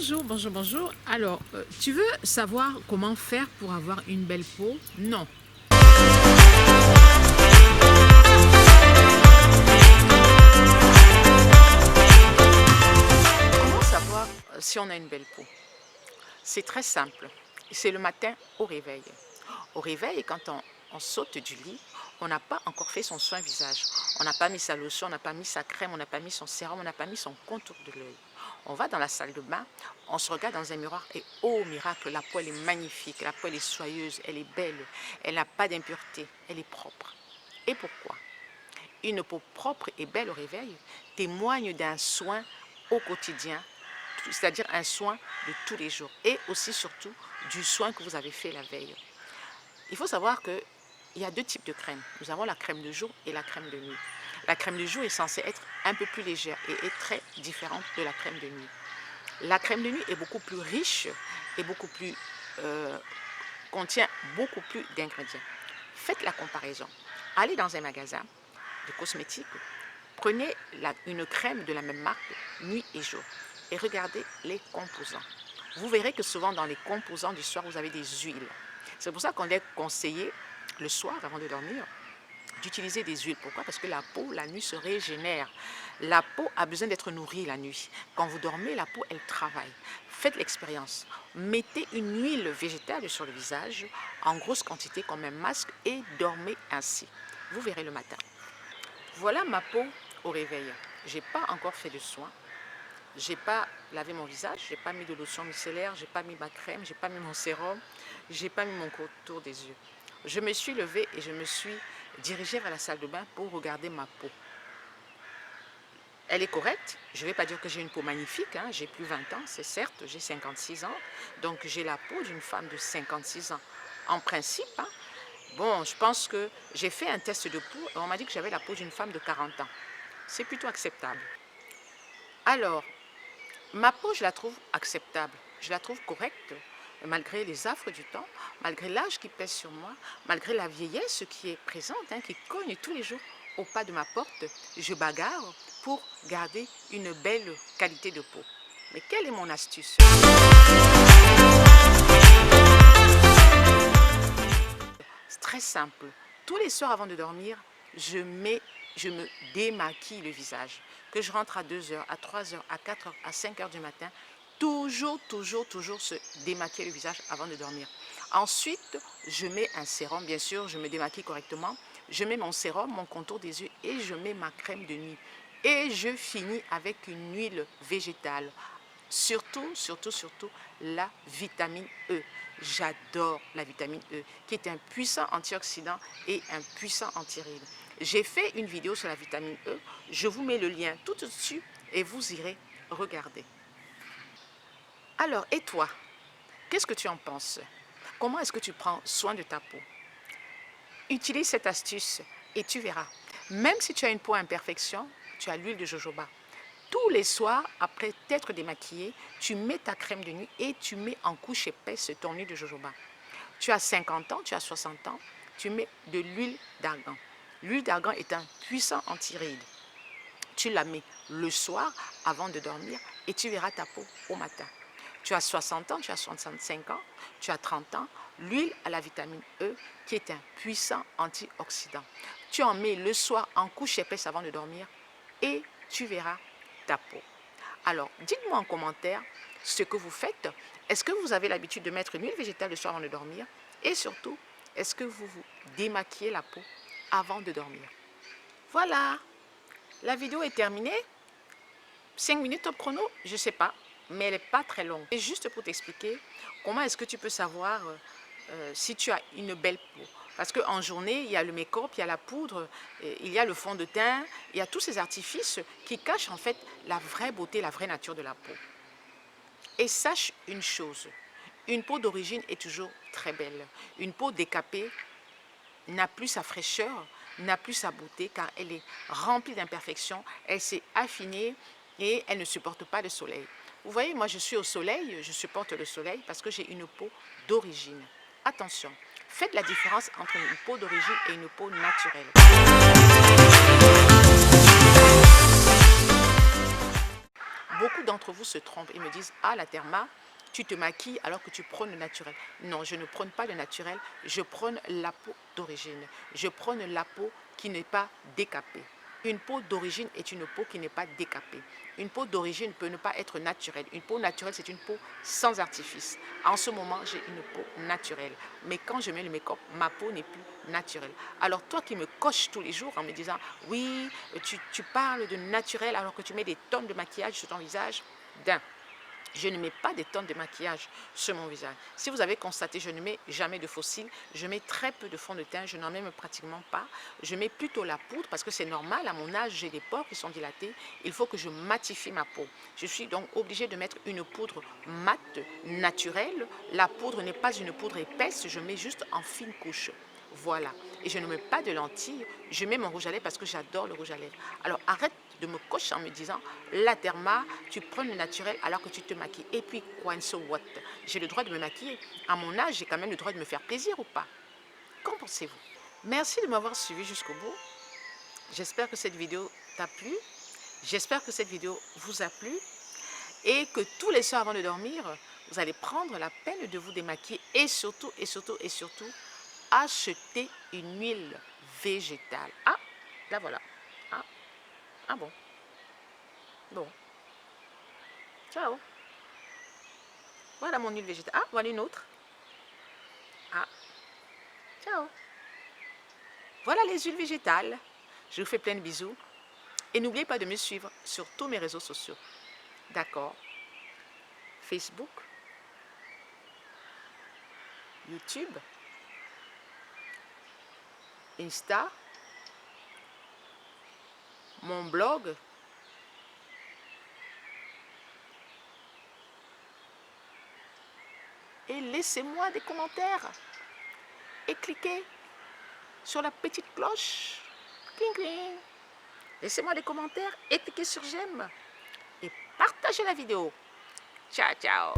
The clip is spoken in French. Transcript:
Bonjour, bonjour, bonjour. Alors, tu veux savoir comment faire pour avoir une belle peau? Non. Comment savoir si on a une belle peau? C'est très simple. C'est le matin au réveil. Au réveil, quand on saute du lit, on n'a pas encore fait son soin visage. On n'a pas mis sa lotion, on n'a pas mis sa crème, on n'a pas mis son sérum, on n'a pas mis son contour de l'œil. On va dans la salle de bain, on se regarde dans un miroir et oh miracle, la peau elle est magnifique, la peau elle est soyeuse, elle est belle, elle n'a pas d'impureté, elle est propre. Et pourquoi? Une peau propre et belle au réveil témoigne d'un soin au quotidien, c'est-à-dire un soin de tous les jours et aussi surtout du soin que vous avez fait la veille. Il faut savoir qu'il y a deux types de crèmes. Nous avons la crème de jour et la crème de nuit. La crème de jour est censée être un peu plus légère et est très différente de la crème de nuit. La crème de nuit est beaucoup plus riche et contient beaucoup plus d'ingrédients. Faites la comparaison. Allez dans un magasin de cosmétiques, prenez une crème de la même marque, nuit et jour, et regardez les composants. Vous verrez que souvent dans les composants du soir, vous avez des huiles. C'est pour ça qu'on est conseillé le soir, avant de dormir, d'utiliser des huiles. Pourquoi? Parce que la peau, la nuit, se régénère. La peau a besoin d'être nourrie la nuit. Quand vous dormez, la peau, elle travaille. Faites l'expérience. Mettez une huile végétale sur le visage, en grosse quantité comme un masque, et dormez ainsi. Vous verrez le matin. Voilà ma peau au réveil. Je n'ai pas encore fait de soins. Je n'ai pas lavé mon visage, je n'ai pas mis de lotion micellaire, je n'ai pas mis ma crème, je n'ai pas mis mon sérum, je n'ai pas mis mon contour des yeux. Je me suis levée et je me suis dirigée vers la salle de bain pour regarder ma peau. Elle est correcte, je ne vais pas dire que j'ai une peau magnifique, hein. J'ai plus 20 ans, c'est certes, j'ai 56 ans, donc j'ai la peau d'une femme de 56 ans. En principe, hein, bon, je pense que j'ai fait un test de peau et on m'a dit que j'avais la peau d'une femme de 40 ans. C'est plutôt acceptable. Alors, ma peau, je la trouve acceptable, je la trouve correcte, malgré les affres du temps, malgré l'âge qui pèse sur moi, malgré la vieillesse qui est présente, hein, qui cogne tous les jours au pas de ma porte. Je bagarre pour garder une belle qualité de peau. Mais quelle est mon astuce? C'est très simple. Tous les soirs avant de dormir, je me démaquille le visage. Que je rentre à 2 h, à 3 h, à 4 h, à 5 h du matin, toujours se démaquiller le visage avant de dormir. Ensuite, je mets un sérum, bien sûr, je me démaquille correctement. Je mets mon sérum, mon contour des yeux et je mets ma crème de nuit. Et je finis avec une huile végétale. Surtout, la vitamine E. J'adore la vitamine E, qui est un puissant antioxydant et un puissant anti-rides. J'ai fait une vidéo sur la vitamine E. Je vous mets le lien tout dessus et vous irez regarder. Alors, et toi, qu'est-ce que tu en penses? Comment est-ce que tu prends soin de ta peau? Utilise cette astuce et tu verras. Même si tu as une peau à imperfection, tu as l'huile de jojoba. Tous les soirs, après t'être démaquillé, tu mets ta crème de nuit et tu mets en couche épaisse ton huile de jojoba. Tu as 50 ans, tu as 60 ans, tu mets de l'huile d'argan. L'huile d'argan est un puissant anti-rides. Tu la mets le soir avant de dormir et tu verras ta peau au matin. Tu as 60 ans, tu as 65 ans, tu as 30 ans, l'huile à la vitamine E qui est un puissant antioxydant. Tu en mets le soir en couche épaisse avant de dormir et tu verras ta peau. Alors, dites-moi en commentaire ce que vous faites. Est-ce que vous avez l'habitude de mettre une huile végétale le soir avant de dormir? Et surtout, est-ce que vous vous démaquillez la peau avant de dormir? Voilà, la vidéo est terminée. 5 minutes top chrono, je ne sais pas, mais elle n'est pas très longue. C'est juste pour t'expliquer comment est-ce que tu peux savoir si tu as une belle peau. Parce qu'en journée, il y a le make-up, il y a la poudre, il y a le fond de teint, il y a tous ces artifices qui cachent en fait la vraie beauté, la vraie nature de la peau. Et sache une chose, une peau d'origine est toujours très belle. Une peau décapée n'a plus sa fraîcheur, n'a plus sa beauté car elle est remplie d'imperfections, elle s'est affinée et elle ne supporte pas le soleil. Vous voyez, moi je suis au soleil, je supporte le soleil parce que j'ai une peau d'origine. Attention, faites la différence entre une peau d'origine et une peau naturelle. beaucoup d'entre vous se trompent et me disent, ah, la Therma, tu te maquilles alors que tu prônes le naturel. Non, je ne prône pas le naturel, je prône la peau d'origine. Je prône la peau qui n'est pas décapée. Une peau d'origine est une peau qui n'est pas décapée. Une peau d'origine peut ne pas être naturelle. Une peau naturelle, c'est une peau sans artifice. En ce moment, j'ai une peau naturelle. Mais quand je mets le make-up, ma peau n'est plus naturelle. Alors toi qui me coches tous les jours en me disant, oui, tu parles de naturel alors que tu mets des tonnes de maquillage sur ton visage, je ne mets pas des tonnes de maquillage sur mon visage. Si vous avez constaté, je ne mets jamais de fossiles, je mets très peu de fond de teint, je n'en mets pratiquement pas. Je mets plutôt la poudre parce que c'est normal, à mon âge, j'ai des pores qui sont dilatés. Il faut que je matifie ma peau. Je suis donc obligée de mettre une poudre mate, naturelle. La poudre n'est pas une poudre épaisse, je mets juste en fine couche. Voilà. Et je ne mets pas de lentilles, je mets mon rouge à lèvres parce que j'adore le rouge à lèvres. Alors arrête de me cocher en me disant, la Therma, tu prends le naturel alors que tu te maquilles. Et puis, quoi, so what? J'ai le droit de me maquiller. À mon âge, j'ai quand même le droit de me faire plaisir ou pas? Qu'en pensez-vous? Merci de m'avoir suivi jusqu'au bout. J'espère que cette vidéo t'a plu. J'espère que cette vidéo vous a plu. Et que tous les soirs avant de dormir, vous allez prendre la peine de vous démaquiller. Et surtout, acheter une huile végétale. Ah, là voilà. Ah, ah bon. Bon. Ciao. Voilà mon huile végétale. Ah, voilà une autre. Ah, ciao. Voilà les huiles végétales. Je vous fais plein de bisous. Et n'oubliez pas de me suivre sur tous mes réseaux sociaux. D'accord? Facebook, YouTube, Insta, mon blog. Et laissez-moi des commentaires. Et cliquez sur la petite cloche. Cling, cling. Laissez-moi des commentaires et cliquez sur j'aime. Et partagez la vidéo. Ciao, ciao.